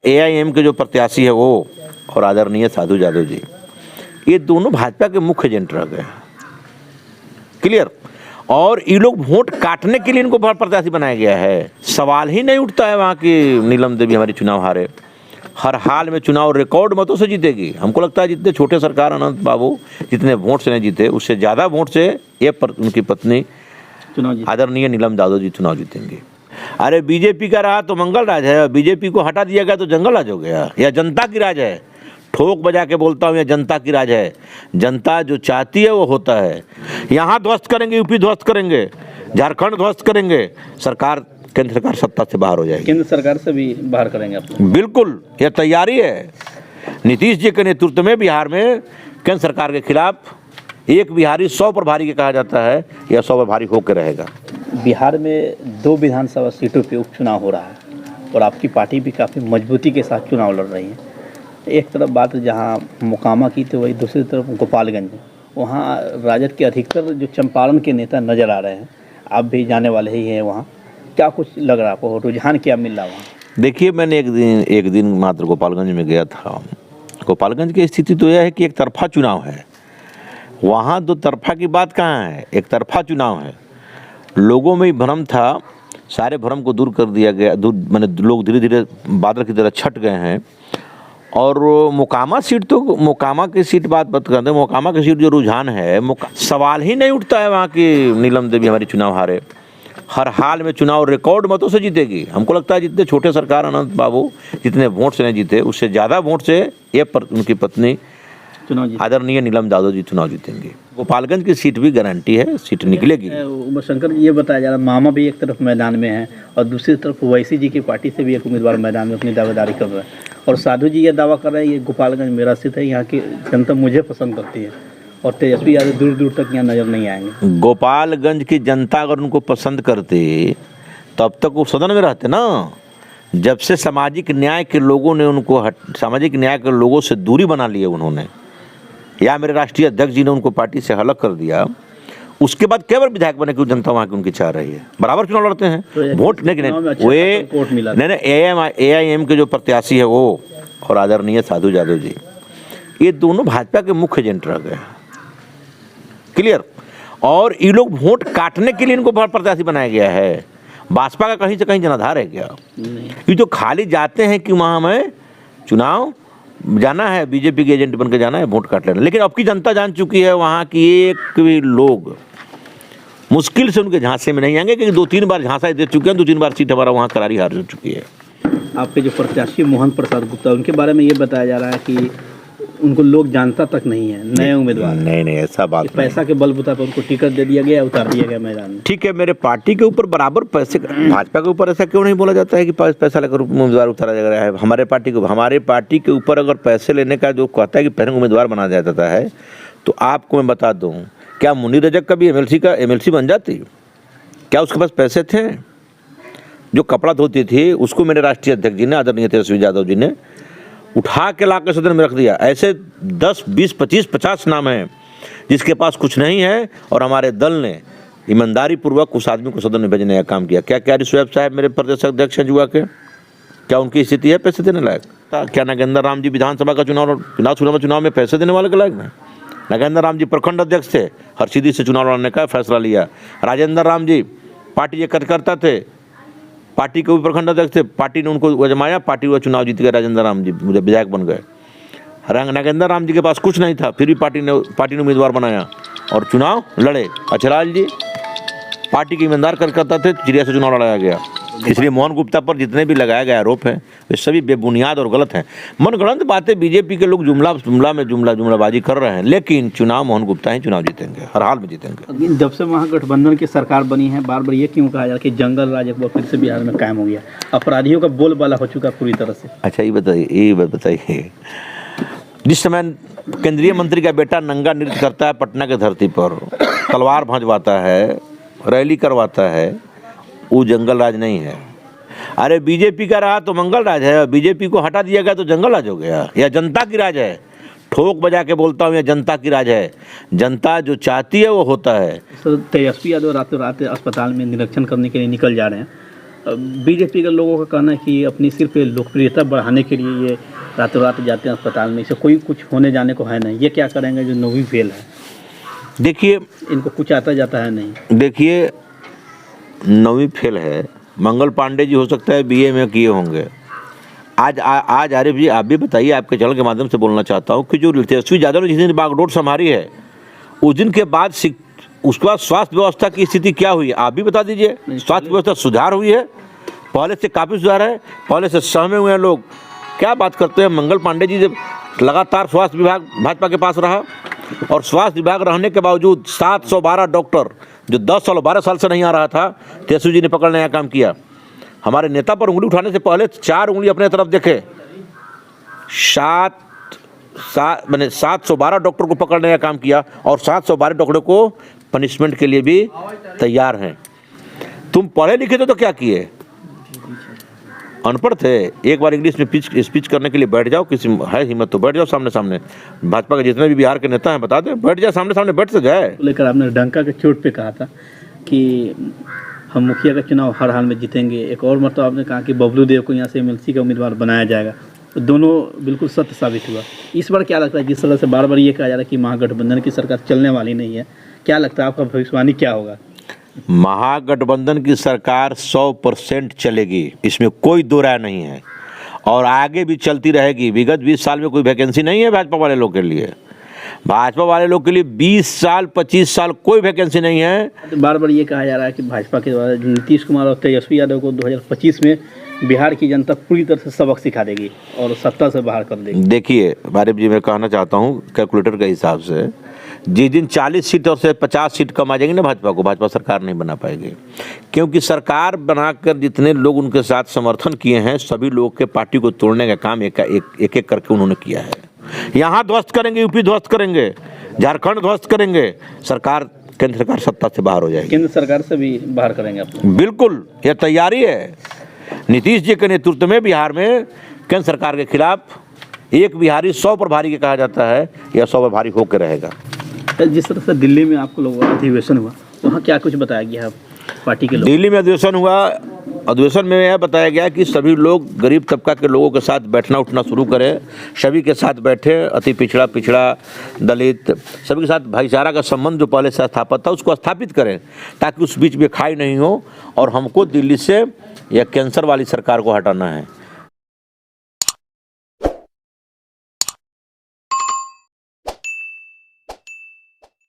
AIM के जो प्रत्याशी है वो और आदरणीय साधु यादव जी, ये दोनों भाजपा के मुख्य एजेंट रह गए। क्लियर। और ये लोग वोट काटने के लिए इनको प्रत्याशी बनाया गया है। सवाल ही नहीं उठता है वहाँ की नीलम देवी हमारी चुनाव हारे। हर हाल में चुनाव रिकॉर्ड मतों से जीतेगी। हमको लगता है जितने छोटे सरकार अनंत बाबू जितने वोट से नहीं जीते, उससे ज़्यादा वोट से उनकी पत्नी आदरणीय नीलम यादव जी चुनाव जीतेंगे। अरे बीजेपी का रहा तो मंगल राज है, बीजेपी को हटा दिया गया तो जंगल राज हो गया। या जनता की राज है। ठोक बजा के बोलता हूँ, यह जनता की राज है। जनता जो चाहती है वो होता है। यहाँ ध्वस्त करेंगे, यूपी ध्वस्त करेंगे, झारखंड ध्वस्त करेंगे, सरकार केंद्र सरकार सत्ता से बाहर हो जाएगी। केंद्र सरकार से भी बाहर करेंगे आप? बिल्कुल, यह तैयारी है। नीतीश जी के नेतृत्व में बिहार में केंद्र सरकार के खिलाफ एक बिहारी 100 पर भारी के कहा जाता है, यह 100 पर भारी होकर रहेगा। बिहार में 2 विधानसभा सीटों पे उपचुनाव हो रहा है और आपकी पार्टी भी काफ़ी मजबूती के साथ चुनाव लड़ रही है। एक तरफ बात जहाँ मोकामा की तो वही दूसरी तरफ गोपालगंज, वहाँ राजद के अधिकतर जो चंपारण के नेता नज़र आ रहे हैं। आप भी जाने वाले ही हैं वहाँ, क्या कुछ लग रहा है आपको, रुझान क्या मिल रहा है वहाँ? देखिए, मैंने एक दिन मात्र गोपालगंज में गया था। गोपालगंज की स्थिति तो यह है कि एक तरफा चुनाव है। वहाँ 2 तरफा की बात कहाँ है, एक तरफा चुनाव है। लोगों में भ्रम था, सारे भ्रम को दूर कर दिया गया। मैंने लोग धीरे धीरे बादल की तरह छट गए हैं। और मोकामा सीट तो मोकामा की सीट बात करते हैं। मोकामा की सीट जो रुझान है, सवाल ही नहीं उठता है वहाँ की नीलम देवी हमारी चुनाव हारे। हर हाल में चुनाव रिकॉर्ड मतों से जीतेगी। हमको लगता है जितने छोटे सरकार अनंत बाबू जितने वोट से नहीं जीते, उससे ज़्यादा वोट से उनकी पत्नी आदरणीय नीलम यादव जी चुनाव जीतेंगे। गोपालगंज की सीट भी गारंटी है, सीट निकलेगी। उमाशंकर जी, ये बताया जा रहा है मामा भी एक तरफ मैदान में है और दूसरी तरफ ओवैसी जी की पार्टी से भी एक उम्मीदवार मैदान में अपनी दावेदारी कर रहा है। और साधु जी ये दावा कर रहे हैं ये गोपालगंज मेरा सीट है, यहाँ की जनता मुझे पसंद करती है और तेजस्वी यादव दूर दूर तक यहाँ नजर नहीं आएंगे। गोपालगंज की जनता अगर उनको पसंद करती तब तक वो सदन में रहते ना। जब से सामाजिक न्याय के लोगों ने उनको सामाजिक न्याय के लोगों से दूरी बना ली है उन्होंने, या मेरे राष्ट्रीय अध्यक्ष जी ने उनको पार्टी से अलग कर दिया, उसके बाद केवल विधायक बने क्यों जनता वहाँ की उनकी चाह रही है। बराबर चुनाव लड़ते हैं, तो वोट नहीं। AIM के जो प्रत्याशी है वो और आदरणीय साधु यादव जी, ये दोनों भाजपा के मुख्य एजेंट रह गए। क्लियर। और ये लोग वोट काटने के लिए इनको प्रत्याशी बनाया गया है। भाजपा का कहीं से कहीं जनाधार है क्या? ये तो खाली जाते हैं कि वहाँ हमें चुनाव जाना है, बीजेपी के एजेंट बन के जाना है, वोट काट लेना। लेकिन अब की जनता जान चुकी है वहाँ की एक भी लोग मुश्किल से उनके झांसे में नहीं आएंगे, क्योंकि 2-3 बार झांसा दे चुके हैं। 2-3 बार सीट हमारा वहाँ करारी हार चुकी है। आपके जो प्रत्याशी मोहन प्रसाद गुप्ता, उनके बारे में ये बताया जा रहा है कि उनको लोग जानता तक नहीं है, नए उम्मीदवार। नहीं, ऐसा बात नहीं। पैसा के बलबूता पर उनको टिकट दे दिया गया, उतार दिया गया मैदान में। ठीक है, मेरे पार्टी के ऊपर बराबर पैसे, भाजपा के ऊपर ऐसा क्यों नहीं बोला जाता है कि पैसा लेकर उम्मीदवार उतारा जा रहा है? हमारे पार्टी के ऊपर अगर पैसे लेने का जो कहता है कि पहले उम्मीदवार बना जाता है, तो आपको मैं बता दूँ, क्या मुनीर रजक का भी MLC बन जाती? क्या उसके पास पैसे थे? जो कपड़ा धोती थी उसको मेरे राष्ट्रीय अध्यक्ष जी ने, आदरणीय तेजस्वी यादव जी ने उठा के ला के सदन में रख दिया। ऐसे 10, 20, 25, 50 नाम हैं जिसके पास कुछ नहीं है और हमारे दल ने ईमानदारी पूर्वक उस आदमी को सदन में भेजने का काम किया। क्या रिश्वत साहब मेरे प्रदेश अध्यक्ष हैं जुआ के, क्या उनकी स्थिति है पैसे देने लायक? क्या नागेंद्र राम जी विधानसभा का चुनाव में पैसे देने वाले के लायक नहीं? नागेंद्र राम जी प्रखंड अध्यक्ष थे, हरसिद्धि से चुनाव लड़ने का फैसला लिया। राजेंद्र राम जी पार्टी के कार्यकर्ता थे, पार्टी के भी प्रखंड अध्यक्ष थे, पार्टी ने उनको अजमाया, पार्टी वो चुनाव जीत गए। राजेंद्र राम जी मुझे विधायक बन गए। नागेंद्र राम जी के पास कुछ नहीं था, फिर भी पार्टी ने उम्मीदवार बनाया और चुनाव लड़े। अचराज जी पार्टी के ईमानदार कार्यकर्ता थे, चिड़िया से चुनाव लड़ाया गया। इसलिए मोहन गुप्ता पर जितने भी लगाए गए आरोप हैं वे सभी बेबुनियाद और गलत हैं। मनगढ़ंत बातें बीजेपी के लोग जुमलाबाजी कर रहे हैं, लेकिन चुनाव मोहन गुप्ता ही चुनाव जीतेंगे, हर हाल में जीतेंगे। जब से महागठबंधन की सरकार बनी है, बार बार ये क्यों कहा जा रहा है कि जंगल राज एक बार फिर से बिहार में कायम हो गया, अपराधियों का बोलबाला हो चुका पूरी तरह से? अच्छा, ये बताइए, जिस समय केंद्रीय मंत्री का बेटा नंगा नृत्य करता है पटना की धरती पर, तलवार भंजवाता है, रैली करवाता है, वो जंगल राज नहीं है। अरे बीजेपी का रहा तो मंगल राज है, बीजेपी को हटा दिया गया तो जंगल राज हो गया। या जनता की राज है। ठोक बजा के बोलता हूँ, यह जनता की राज है। जनता जो चाहती है वो होता है। तेजस्वी यादव रातों रात अस्पताल में निरीक्षण करने के लिए निकल जा रहे हैं बीजेपी के लोगों का कहना है कि अपनी सिर्फ लोकप्रियता बढ़ाने के लिए ये रातों रात जाते हैं अस्पताल में, इसे कोई कुछ होने जाने को है नहीं, ये क्या करेंगे जो 9वीं फेल है? देखिए, इनको कुछ आता जाता है नहीं। देखिए 9वीं फेल है, मंगल पांडे जी हो सकता है बीए में किए होंगे। आज आरिफ जी आप भी बताइए, आपके चैनल के माध्यम से बोलना चाहता हूँ कि जो तेजस्वी यादव ने जिस दिन बागडोर संभाली है उस दिन के बाद उसके बाद स्वास्थ्य व्यवस्था की स्थिति क्या हुई, आप भी बता दीजिए। स्वास्थ्य व्यवस्था सुधार हुई है, पहले से काफ़ी सुधार है, पहले से सहमे हुए हैं लोग। क्या बात करते हैं, मंगल पांडे जी जब लगातार स्वास्थ्य विभाग भाजपा के पास रहा और स्वास्थ्य विभाग रहने के बावजूद 712 डॉक्टर जो 10 साल 12 साल से नहीं आ रहा था, तेजस्वी जी ने पकड़ने का काम किया। हमारे नेता पर उंगली उठाने से पहले 4 उंगली अपने तरफ देखे। 712 डॉक्टर को पकड़ने का काम किया और 712 डॉक्टरों को पनिशमेंट के लिए भी तैयार हैं। तुम पढ़े लिखे थे तो क्या किए, अनपढ़ थे। एक बार इंग्लिश में स्पीच करने के लिए बैठ जाओ, किसी है हिम्मत तो बैठ जाओ सामने सामने। भाजपा के जितने भी बिहार के नेता हैं बता दें, बैठ जाए सामने सामने, बैठ से जाए। लेकर आपने डंका के चोट पे कहा था कि हम मुखिया का चुनाव हर हाल में जीतेंगे। एक और मतलब आपने कहा कि बबलू देव को यहाँ से एमएलसी का उम्मीदवार बनाया जाएगा, तो दोनों बिल्कुल सत्य साबित हुआ। इस बार क्या लगता है, जिस तरह से बार बार ये कहा जा रहा है कि महागठबंधन की सरकार चलने वाली नहीं है, क्या लगता है आपका भविष्यवाणी क्या होगा? महागठबंधन की सरकार 100% चलेगी, इसमें कोई दो राय नहीं है और आगे भी चलती रहेगी। विगत 20 साल में कोई वैकेंसी नहीं है भाजपा वाले लोग के लिए। भाजपा वाले लोग के लिए 20 साल 25 साल कोई वैकेंसी नहीं है। बार बार ये कहा जा रहा है कि भाजपा के द्वारा नीतीश कुमार और तेजस्वी यादव को 2025 में बिहार की जनता पूरी तरह से सबक सिखा देगी और सत्ता से बाहर कर देगी। देखिए आरिफ जी, मैं कहना चाहता हूँ कैलकुलेटर के हिसाब से जिस दिन 40 सीट और से 50 सीट कम आ जाएंगी ना भाजपा को, भाजपा सरकार नहीं बना पाएगी। क्योंकि सरकार बनाकर जितने लोग उनके साथ समर्थन किए हैं, सभी लोग के पार्टी को तोड़ने का काम एक एक करके उन्होंने किया है। यहाँ ध्वस्त करेंगे, यूपी ध्वस्त करेंगे, झारखंड ध्वस्त करेंगे, सरकार केंद्र सरकार सत्ता से बाहर हो जाएगी। केंद्र सरकार से भी बाहर करेंगे आप? बिल्कुल, यह तैयारी है। नीतीश जी के नेतृत्व में बिहार में केंद्र सरकार के खिलाफ एक बिहारी 100 पर भारी के कहा जाता है, यह 100 पर भारी होकर रहेगा। जिस तरह से दिल्ली में आपको लोगों का अधिवेशन हुआ, वहाँ क्या कुछ बताया गया पार्टी के लोग? दिल्ली में अधिवेशन हुआ, अधिवेशन में यह बताया गया कि सभी लोग गरीब तबका के लोगों के साथ बैठना उठना शुरू करें, सभी के साथ बैठे, अति पिछड़ा दलित सभी के साथ भाईचारा का संबंध जो पहले से स्थापित था उसको स्थापित करें, ताकि उस बीच में खाई नहीं हो। और हमको दिल्ली से यह कैंसर वाली सरकार को हटाना है।